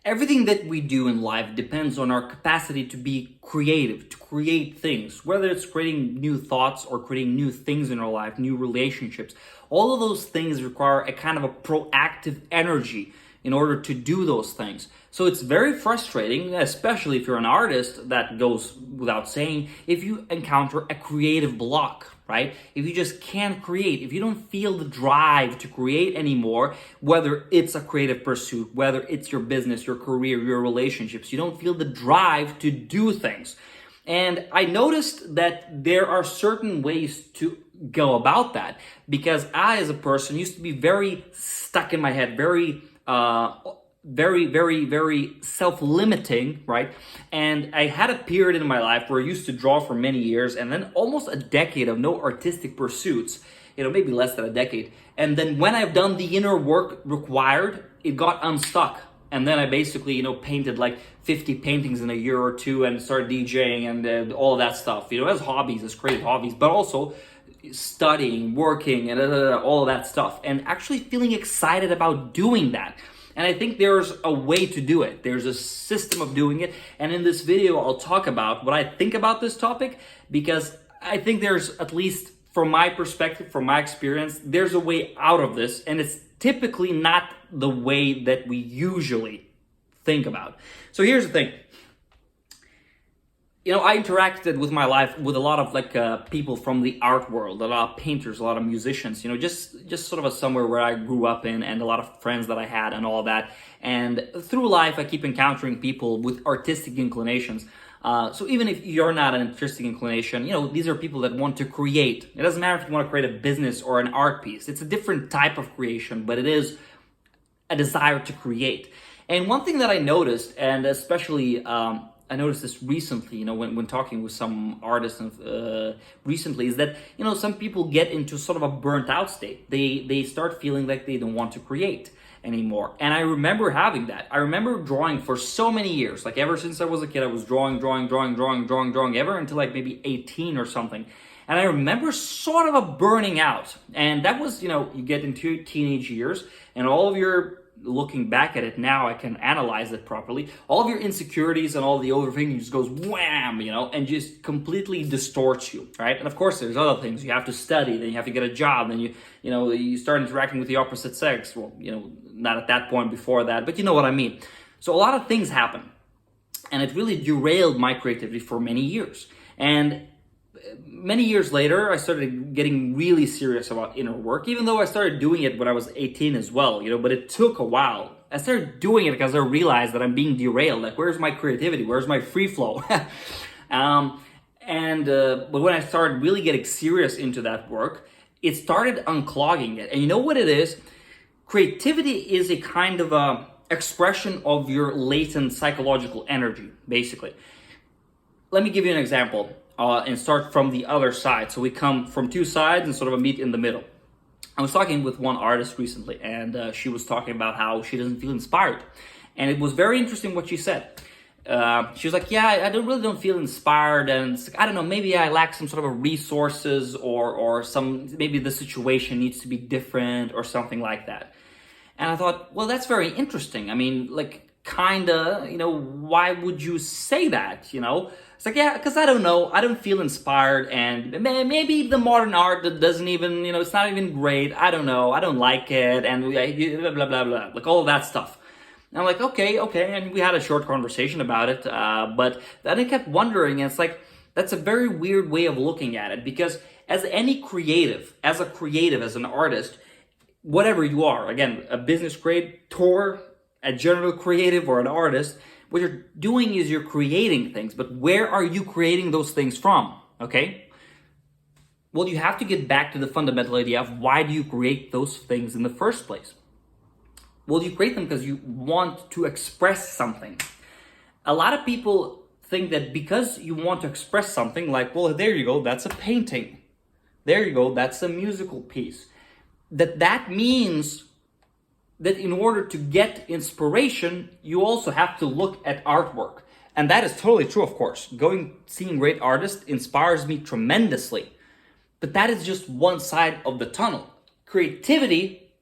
Everything that we do in life depends on our capacity to be creative, to create things, whether it's creating new thoughts or creating new things in our life, new relationships. All of those things require a kind of a proactive energy in order to do those things. So it's very frustrating, especially if you're an artist, that goes without saying, if you encounter a creative block, right? If you just can't create, if you don't feel the drive to create anymore, whether it's a creative pursuit, whether it's your business, your career, your relationships, you don't feel the drive to do things. And I noticed that there are certain ways to go about that, because I, as a person, used to be very stuck in my head, very self-limiting, right? And I had a period in my life where I used to draw for many years, and then almost a decade of no artistic pursuits, maybe less than a decade. And then when I've done the inner work required, it got unstuck. And then I basically, painted like 50 paintings in a year or two and started DJing and all of that stuff, as hobbies, as creative hobbies, but also studying, working, and all of that stuff, and actually feeling excited about doing that. And I think there's a way to do it. There's a system of doing it. And in this video, I'll talk about what I think about this topic, because I think there's, at least from my perspective, from my experience, there's a way out of this. And it's typically not the way that we usually think about. So here's the thing. I interacted with my life with a lot of people from the art world, a lot of painters, a lot of musicians, just sort of a somewhere where I grew up in, and a lot of friends that I had and all that. And through life, I keep encountering people with artistic inclinations. So even if you're not an artistic inclination, these are people that want to create. It doesn't matter if you want to create a business or an art piece. It's a different type of creation, but it is a desire to create. And one thing that I noticed, and especially I noticed this recently, when talking with some artists recently, is that, some people get into sort of a burnt out state. They start feeling like they don't want to create anymore. And I remember having that. I remember drawing for so many years, like ever since I was a kid, I was drawing, ever until like maybe 18 or something. And I remember sort of a burning out. And that was, you get into teenage years, and all of your, looking back at it now, I can analyze it properly. All of your insecurities and all the overthinking just goes wham, and just completely distorts you, right? And of course, there's other things. You have to study, then you have to get a job, then you start interacting with the opposite sex. Well, not at that point, before that, but you know what I mean. So a lot of things happen, and it really derailed my creativity for many years. And many years later, I started getting really serious about inner work, even though I started doing it when I was 18 as well, but it took a while. I started doing it because I realized that I'm being derailed. Like, where's my creativity? Where's my free flow? But when I started really getting serious into that work, it started unclogging it. And you know what it is? Creativity is a kind of a expression of your latent psychological energy, basically. Let me give you an example. And start from the other side. So we come from two sides and sort of a meet in the middle. I was talking with one artist recently, and she was talking about how she doesn't feel inspired. And it was very interesting what she said. She was like, yeah, I really don't feel inspired, and it's like, I don't know, maybe I lack some sort of resources, or maybe the situation needs to be different or something like that. And I thought, well, that's very interesting. I mean, kinda, why would you say that, It's like, yeah, because I don't know, I don't feel inspired, and maybe the modern art that doesn't even, it's not even great, I don't know, I don't like it, and blah, blah, blah, blah, like all of that stuff. And I'm like, okay, and we had a short conversation about it, but then I kept wondering, and it's like, that's a very weird way of looking at it, because as any creative, as an artist, whatever you are, again, a business creator, a general creative, or an artist, what you're doing is you're creating things, but where are you creating those things from, okay? Well, you have to get back to the fundamental idea of why do you create those things in the first place? Well, you create them because you want to express something. A lot of people think that because you want to express something, like, well, there you go, that's a painting. There you go, that's a musical piece. That means that in order to get inspiration, you also have to look at artwork. And that is totally true, of course. Seeing great artists inspires me tremendously. But that is just one side of the tunnel. Creativity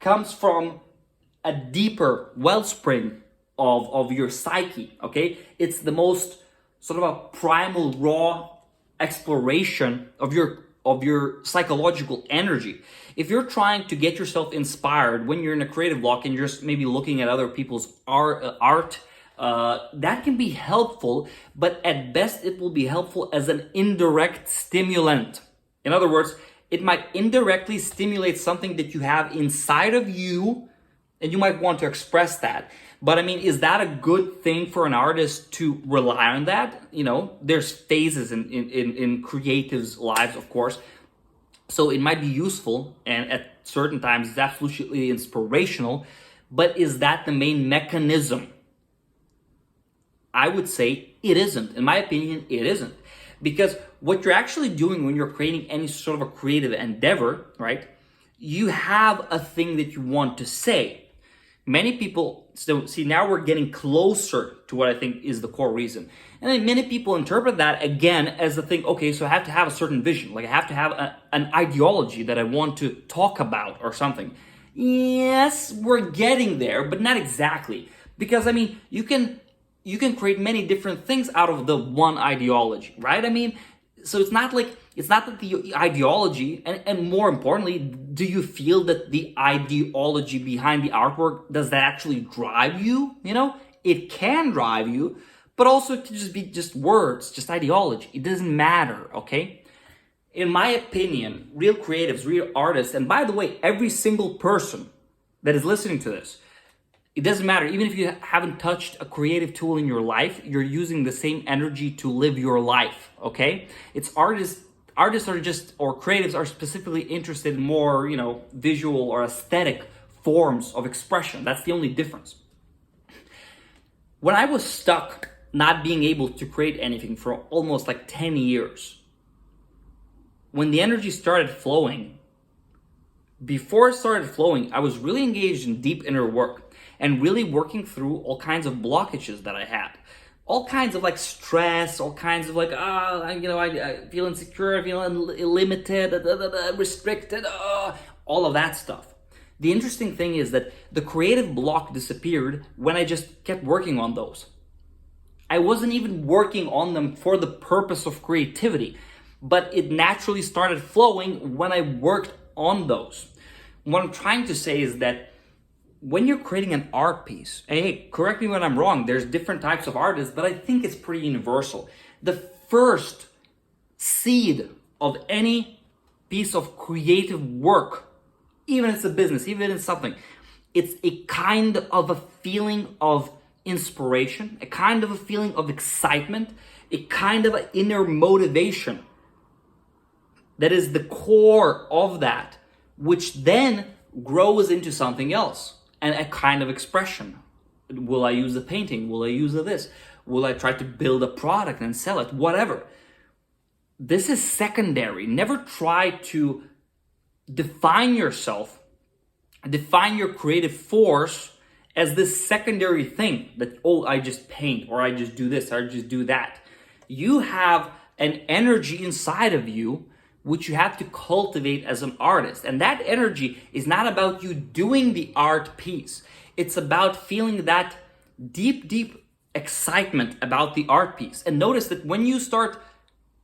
comes from a deeper wellspring of your psyche, okay? It's the most sort of a primal, raw exploration of your psychological energy. If you're trying to get yourself inspired when you're in a creative block and you're just maybe looking at other people's art, that can be helpful, but at best it will be helpful as an indirect stimulant. In other words, it might indirectly stimulate something that you have inside of you, and you might want to express that. But I mean, is that a good thing for an artist to rely on that? You know, there's phases in creatives' lives, of course. So it might be useful, and at certain times it's absolutely inspirational, but is that the main mechanism? I would say it isn't. In my opinion, it isn't. Because what you're actually doing when you're creating any sort of a creative endeavor, right? You have a thing that you want to say. Many people, so see, now we're getting closer to what I think is the core reason. And then many people interpret that again as the thing, okay, so I have to have a certain vision. Like I have to have an ideology that I want to talk about or something. Yes, we're getting there, but not exactly. Because I mean, you can create many different things out of the one ideology, right? I mean, so it's not that the ideology, and more importantly, do you feel that the ideology behind the artwork, does that actually drive you? You know, it can drive you, but also it can just be just words, just ideology. It doesn't matter, okay? In my opinion, real creatives, real artists, and by the way, every single person that is listening to this, it doesn't matter. Even if you haven't touched a creative tool in your life, you're using the same energy to live your life, okay? It's artists are just, or creatives are specifically interested in more, you know, visual or aesthetic forms of expression. That's the only difference. When I was stuck not being able to create anything for almost like 10 years, when the energy started flowing, before it started flowing, I was really engaged in deep inner work and really working through all kinds of blockages that I had. All kinds of like stress, all kinds of like, I feel insecure, I feel limited, restricted, all of that stuff. The interesting thing is that the creative block disappeared when I just kept working on those. I wasn't even working on them for the purpose of creativity, but it naturally started flowing when I worked on those. What I'm trying to say is that when you're creating an art piece, and hey, correct me when I'm wrong, there's different types of artists, but I think it's pretty universal. The first seed of any piece of creative work, even if it's a business, even if it's something, it's a kind of a feeling of inspiration, a kind of a feeling of excitement, a kind of an inner motivation that is the core of that, which then grows into something else. And a kind of expression. Will I use a painting? Will I use this? Will I try to build a product and sell it? Whatever. This is secondary. Never try to define yourself, define your creative force as this secondary thing that, oh, I just paint, or I just do this, or I just do that. You have an energy inside of you which you have to cultivate as an artist. And that energy is not about you doing the art piece. It's about feeling that deep, deep excitement about the art piece. And notice that when you start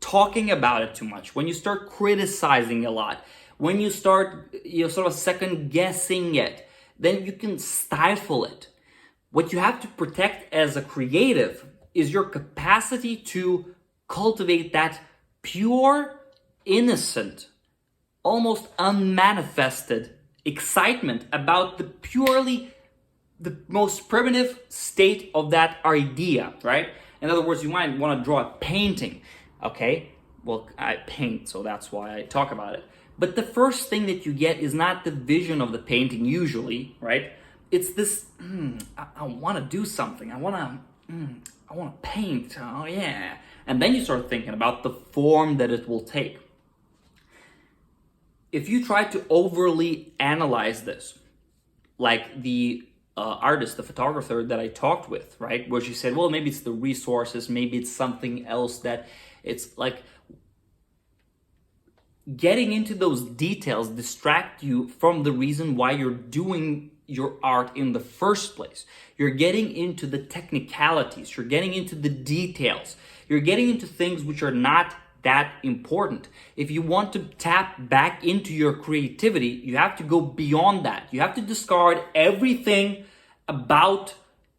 talking about it too much, when you start criticizing a lot, when you start sort of second guessing it, then you can stifle it. What you have to protect as a creative is your capacity to cultivate that pure, innocent, almost unmanifested excitement about the most primitive state of that idea, right? In other words, you might want to draw a painting, okay? Well, I paint, so that's why I talk about it. But the first thing that you get is not the vision of the painting usually, right? It's this, I want to do something. I want to paint, oh yeah. And then you start thinking about the form that it will take. If you try to overly analyze this, like the artist, the photographer that I talked with, right? Where she said, well, maybe it's the resources, maybe it's something else, that it's like getting into those details distract you from the reason why you're doing your art in the first place. You're getting into the technicalities, you're getting into the details, you're getting into things which are not that important. If you want to tap back into your creativity, you have to go beyond that. You have to discard everything about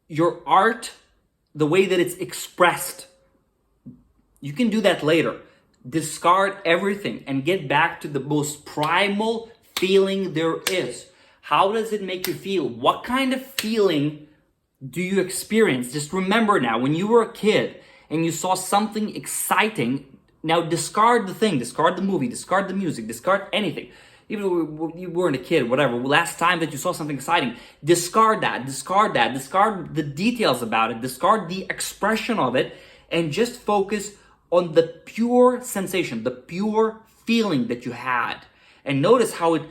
your art, the way that it's expressed. You can do that later. Discard everything and get back to the most primal feeling there is. How does it make you feel? What kind of feeling do you experience? Just remember now, when you were a kid and you saw something exciting, now discard the thing, discard the movie, discard the music, discard anything. Even if you weren't a kid, whatever, last time that you saw something exciting, discard that, discard the details about it, discard the expression of it, and just focus on the pure sensation, the pure feeling that you had. And notice how it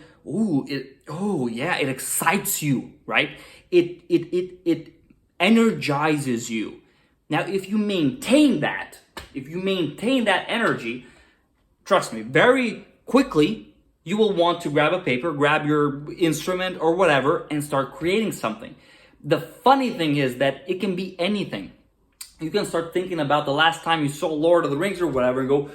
excites you, right? It energizes you. Now, if you maintain that energy, trust me, very quickly, you will want to grab a paper, grab your instrument or whatever, and start creating something. The funny thing is that it can be anything. You can start thinking about the last time you saw Lord of the Rings or whatever and go,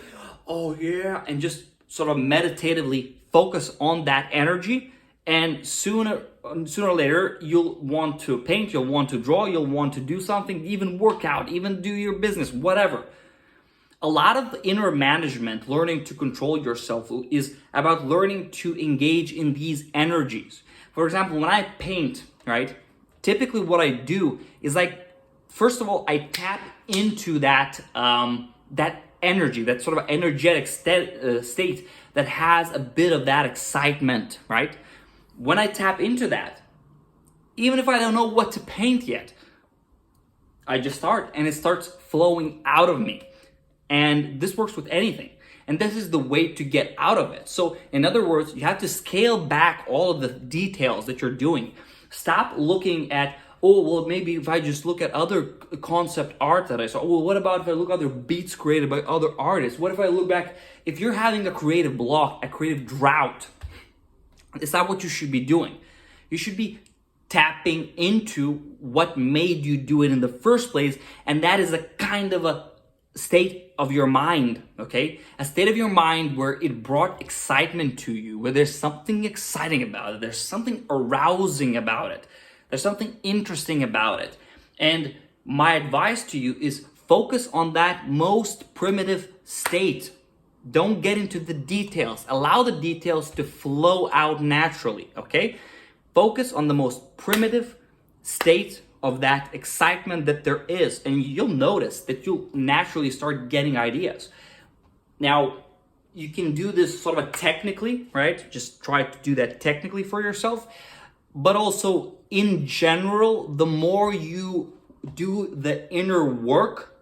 oh yeah, and just sort of meditatively focus on that energy. And sooner or later, you'll want to paint, you'll want to draw, you'll want to do something, even work out, even do your business, whatever. A lot of inner management, learning to control yourself, is about learning to engage in these energies. For example, when I paint, right, typically what I do is first of all, I tap into that energy, that sort of energetic state that has a bit of that excitement, right? When I tap into that, even if I don't know what to paint yet, I just start and it starts flowing out of me. And this works with anything. And this is the way to get out of it. So in other words, you have to scale back all of the details that you're doing. Stop looking at, oh, well, maybe if I just look at other concept art that I saw. Well, what about if I look at other beats created by other artists? What if I look back? If you're having a creative block, a creative drought, it's not what you should be doing. You should be tapping into what made you do it in the first place. And that is a kind of a state of your mind, okay? A state of your mind where it brought excitement to you, where there's something exciting about it. There's something arousing about it. There's something interesting about it. And my advice to you is focus on that most primitive state. Don't get into the details. Allow the details to flow out naturally, okay? Focus on the most primitive state of that excitement that there is, and you'll notice that you'll naturally start getting ideas. Now, you can do this sort of technically, right? Just try to do that technically for yourself. But also, in general, the more you do the inner work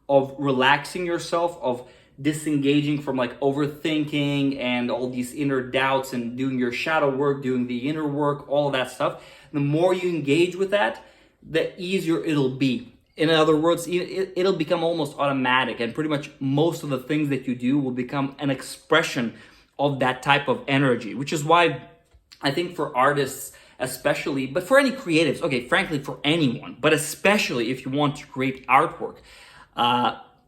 of relaxing yourself, of disengaging from overthinking and all these inner doubts and doing your shadow work, doing the inner work, all of that stuff, the more you engage with that, the easier it'll be. In other words, it'll become almost automatic, and pretty much most of the things that you do will become an expression of that type of energy, which is why I think for artists especially, but for any creatives, okay, frankly, for anyone, but especially if you want to create artwork,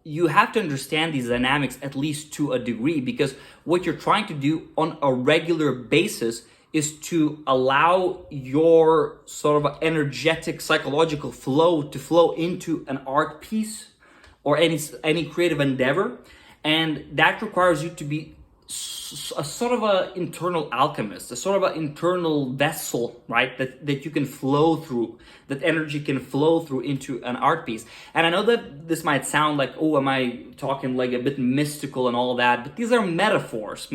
you have to understand these dynamics at least to a degree, because what you're trying to do on a regular basis is to allow your sort of energetic psychological flow to flow into an art piece or any creative endeavor. And that requires you to be a sort of an internal alchemist, a sort of an internal vessel, right? That you can flow through, that energy can flow through into an art piece. And I know that this might sound like, oh, am I talking a bit mystical and all that? But these are metaphors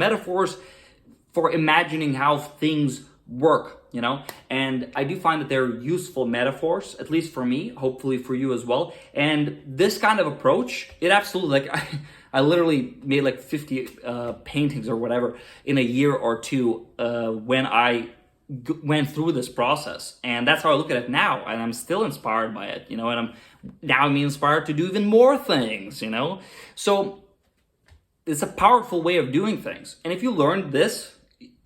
for imagining how things work, and I do find that they're useful metaphors, at least for me, hopefully for you as well. And this kind of approach, it absolutely, I literally made 50 paintings or whatever in a year or two when I went through this process. And that's how I look at it now, and I'm still inspired by it, and I'm inspired to do even more things, So it's a powerful way of doing things. And if you learn this,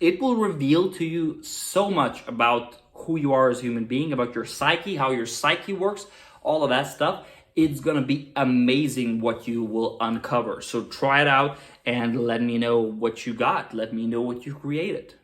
it will reveal to you so much about who you are as a human being, about your psyche, how your psyche works, all of that stuff. It's gonna be amazing what you will uncover. So try it out and let me know what you got. Let me know what you created.